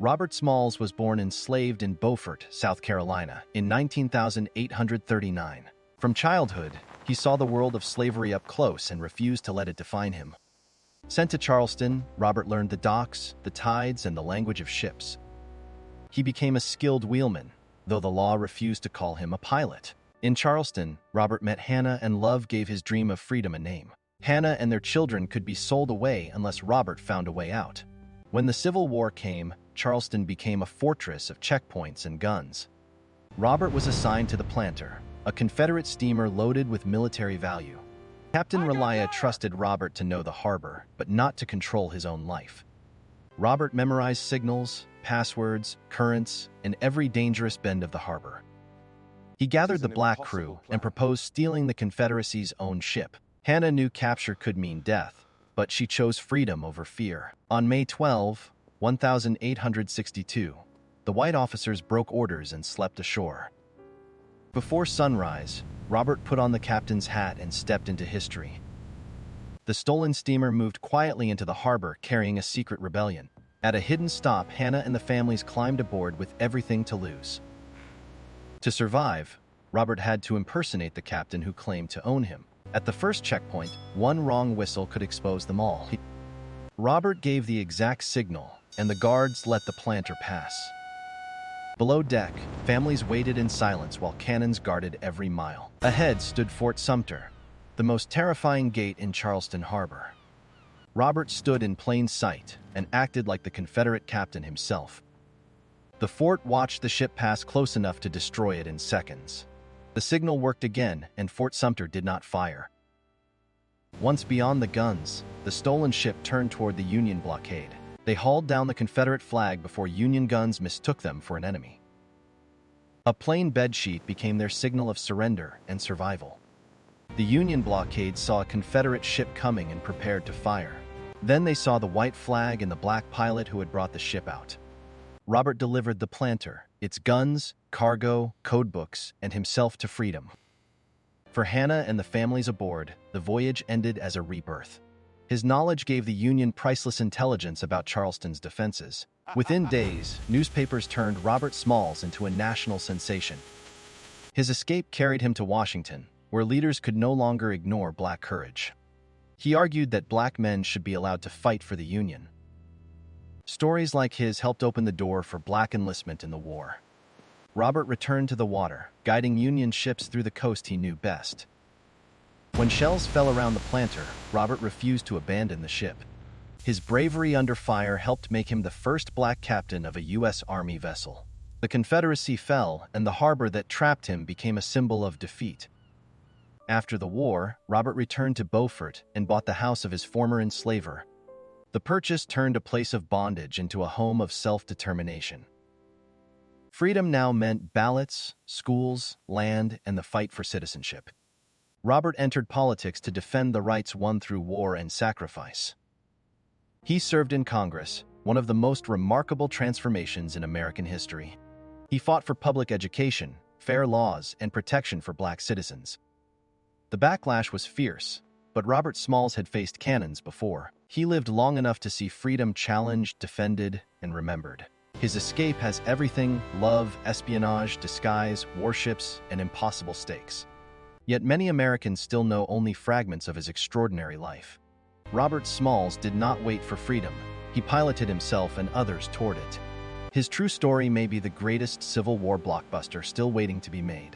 Robert Smalls was born enslaved in Beaufort, South Carolina, in 19,839. From childhood, he saw the world of slavery up close and refused to let it define him. Sent to Charleston, Robert learned the docks, the tides, and the language of ships. He became a skilled wheelman, though the law refused to call him a pilot. In Charleston, Robert met Hannah, and love gave his dream of freedom a name. Hannah and their children could be sold away unless Robert found a way out. When the Civil War came, Charleston became a fortress of checkpoints and guns. Robert was assigned to the Planter, a Confederate steamer loaded with military value. Captain Relia trusted Robert to know the harbor, but not to control his own life. Robert memorized signals, passwords, currents, and every dangerous bend of the harbor. He gathered the black crew and proposed stealing the Confederacy's own ship. Hannah knew capture could mean death, but she chose freedom over fear. On May 12, 1862, the white officers broke orders and slept ashore. Before sunrise, Robert put on the captain's hat and stepped into history. The stolen steamer moved quietly into the harbor carrying a secret rebellion. At a hidden stop, Hannah and the families climbed aboard with everything to lose. To survive, Robert had to impersonate the captain who claimed to own him. At the first checkpoint, one wrong whistle could expose them all. Robert gave the exact signal, and the guards let the Planter pass. Below deck, families waited in silence while cannons guarded every mile. Ahead stood Fort Sumter, the most terrifying gate in Charleston Harbor. Robert stood in plain sight and acted like the Confederate captain himself. The fort watched the ship pass close enough to destroy it in seconds. The signal worked again, and Fort Sumter did not fire. Once beyond the guns, the stolen ship turned toward the Union blockade. They hauled down the Confederate flag before Union guns mistook them for an enemy. A plain bedsheet became their signal of surrender and survival. The Union blockade saw a Confederate ship coming and prepared to fire. Then they saw the white flag and the black pilot who had brought the ship out. Robert delivered the Planter, its guns, cargo, codebooks, and himself to freedom. For Hannah and the families aboard, the voyage ended as a rebirth. His knowledge gave the Union priceless intelligence about Charleston's defenses. Within days, newspapers turned Robert Smalls into a national sensation. His escape carried him to Washington, where leaders could no longer ignore black courage. He argued that black men should be allowed to fight for the Union. Stories like his helped open the door for black enlistment in the war. Robert returned to the water, guiding Union ships through the coast he knew best. When shells fell around the Planter, Robert refused to abandon the ship. His bravery under fire helped make him the first black captain of a U.S. Army vessel. The Confederacy fell, and the harbor that trapped him became a symbol of defeat. After the war, Robert returned to Beaufort and bought the house of his former enslaver. The purchase turned a place of bondage into a home of self-determination. Freedom now meant ballots, schools, land, and the fight for citizenship. Robert entered politics to defend the rights won through war and sacrifice. He served in Congress, one of the most remarkable transformations in American history. He fought for public education, fair laws, and protection for black citizens. The backlash was fierce, but Robert Smalls had faced cannons before. He lived long enough to see freedom challenged, defended, and remembered. His escape has everything: love, espionage, disguise, warships, and impossible stakes. Yet many Americans still know only fragments of his extraordinary life. Robert Smalls did not wait for freedom. He piloted himself and others toward it. His true story may be the greatest Civil War blockbuster still waiting to be made.